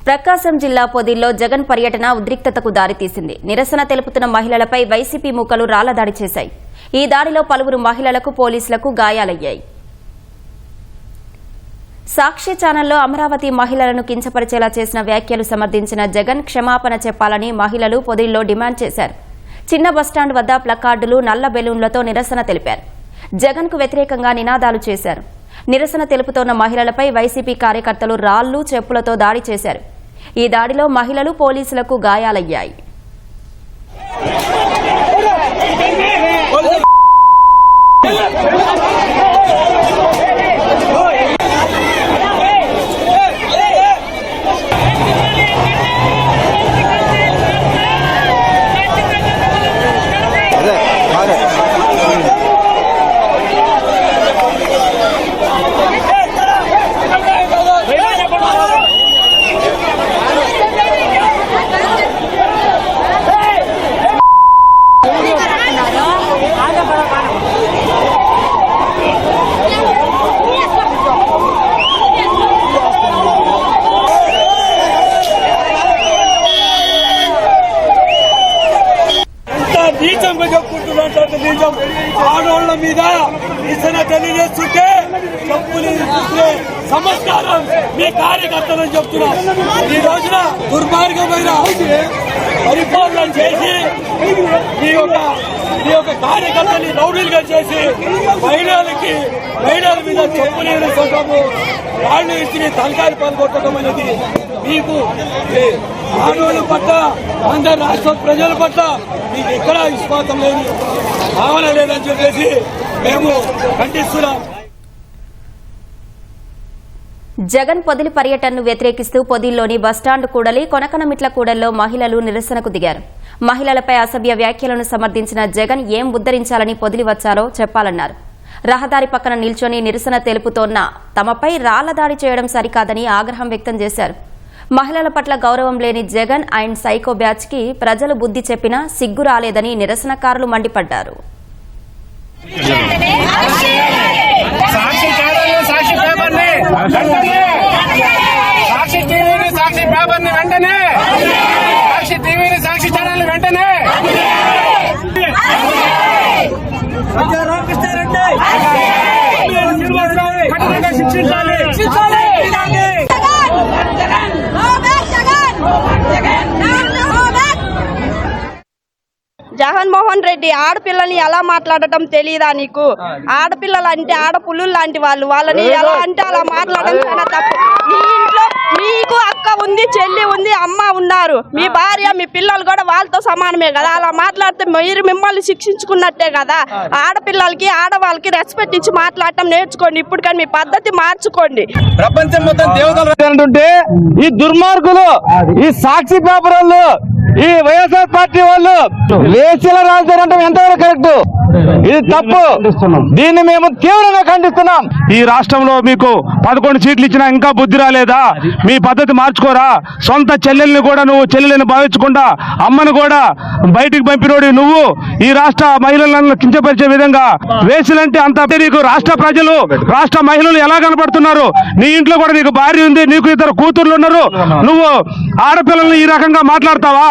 ప్రకాశం జిల్లా పొదిల్లో జగన్ పర్యటన ఉద్రిక్తతకు దారితీసింది. నిరసన తెలుపుతున్న మహిళలపై వైసీపీ మూకలు రాళ్ల దాడి చేశాయి. ఈ దాడిలో పలువురు మహిళలకు, పోలీసులకు గాయాలయ్యాయి. సాక్షి ఛానల్లో అమరావతి మహిళలను కించపరిచేలా చేసిన వ్యాఖ్యలు సమర్థించిన జగన్ క్షమాపణ చెప్పాలని మహిళలు పొదిల్లో డిమాండ్ చేశారు. చిన్న బస్టాండ్ వద్ద ప్లకార్డులు, నల్ల బెలూన్లతో నిరసన తెలిపారు. జగన్ కు వ్యతిరేకంగా నినాదాలు చేశారు. నిరసన తెలుపుతోన్న మహిళలపై వైసీపీ కార్యకర్తలు రాళ్లు, చెప్పులతో దాడి చేశారు. ఈ దాడిలో మహిళలు, పోలీసులకు గాయాలయ్యాయి. ఆడోళ్ల మీద నిరసన తెలియజేస్తుంటే సంస్కారం మీ కార్యకర్తలను చెప్తున్నాం. ఈ రోజున దుర్మార్గమైన పరిపాలన చేసి మీ యొక్క కార్యకర్తని రౌడీలుగా చేసి మహిళల మీద చెప్పులేని సొంతము వాళ్ళు ఇచ్చి తలకాయలు పాల్గొట్టడం అనేది మీకు ఆడోళ్ళ పట్ల, అందరు రాష్ట్ర ప్రజల పట్ల మీకు ఎక్కడా విశ్వాసం లేదు, భావన లేదని చెప్పేసి మేము ఖండిస్తున్నాం. జగన్ పొదిలి పర్యటనను వ్యతిరేకిస్తూ పొదిల్లోని బస్టాండ్ కూడలి, కొనకనమిట్ల కూడల్లో మహిళలు నిరసనకు దిగారు. మహిళలపై అసభ్య వ్యాఖ్యలను సమర్థించిన జగన్ ఏం ఉద్ధరించాలని పొదిలి వచ్చారో చెప్పాలన్నారు. రహదారి పక్కన నిల్చొని నిరసన తెలుపుతోన్న తమపై రాళ్ల దాడి చేయడం సరికాదని ఆగ్రహం వ్యక్తం చేశారు. మహిళల పట్ల గౌరవం లేని జగన్ అండ్ సైకో బ్యాచ్ కి ప్రజలు బుద్ధి చెప్పినా సిగ్గు రాలేదని నిరసనకారులు మండిపడ్డారు. జగన్మోహన్ రెడ్డి ఆడపిల్లని ఎలా మాట్లాడటం తెలియదా నీకు? ఆడపిల్లలు అంటే ఆడపుల్లులు లాంటి వాళ్ళని ఎలా అంటే అలా మాట్లాడడం చాలా తప్పు. మీ ఇంట్లో మీకు అక్క ఉంది, చెల్లి ఉంది, అమ్మ ఉన్నారు, మీ భార్య, మీ పిల్లలు కూడా వాళ్ళతో సమానమే కదా. అలా మాట్లాడితే మీరు మిమ్మల్ని శిక్షించుకున్నట్టే కదా. ఆడపిల్లలకి, ఆడవాళ్ళకి రెస్పెక్ట్ ఇచ్చి మాట్లాడటం నేర్చుకోండి. ఇప్పుడు కానీ మీ పద్ధతి మార్చుకోండి. ప్రపంచం మొత్తం దేవతలు ఈ దుర్మార్గులు, ఈ సాక్షి పేపర్ వాళ్ళు, ఈ వైఎస్ఆర్ పార్టీ వాళ్ళు వేసల రాజధాని ఎంతవరకు కరెక్ట్? ఇది తప్పు. దీన్ని మేము తీవ్రంగా ఖండిస్తున్నాం. ఈ రాష్ట్రంలో మీకు 11 సీట్లు ఇచ్చినా ఇంకా బుద్ధి రాలేదా? మీ పద్ధతి మార్చుకోరా. సొంత చెల్లెల్ని కూడా నువ్వు చెల్లెలని భావించకుండా అమ్మను కూడా బయటికి పంపినోడి నువ్వు ఈ రాష్ట్ర మహిళలను కించపరిచే విధంగా వేసులంటే అంత నీకు రాష్ట్ర ప్రజలు, రాష్ట్ర మహిళలు ఎలా కనపడుతున్నారు? నీ ఇంట్లో కూడా నీకు భార్య ఉంది, నీకు 2 కూతుర్లు ఉన్నారు. నువ్వు ఆడపిల్లల్ని ఈ రకంగా మాట్లాడతావా?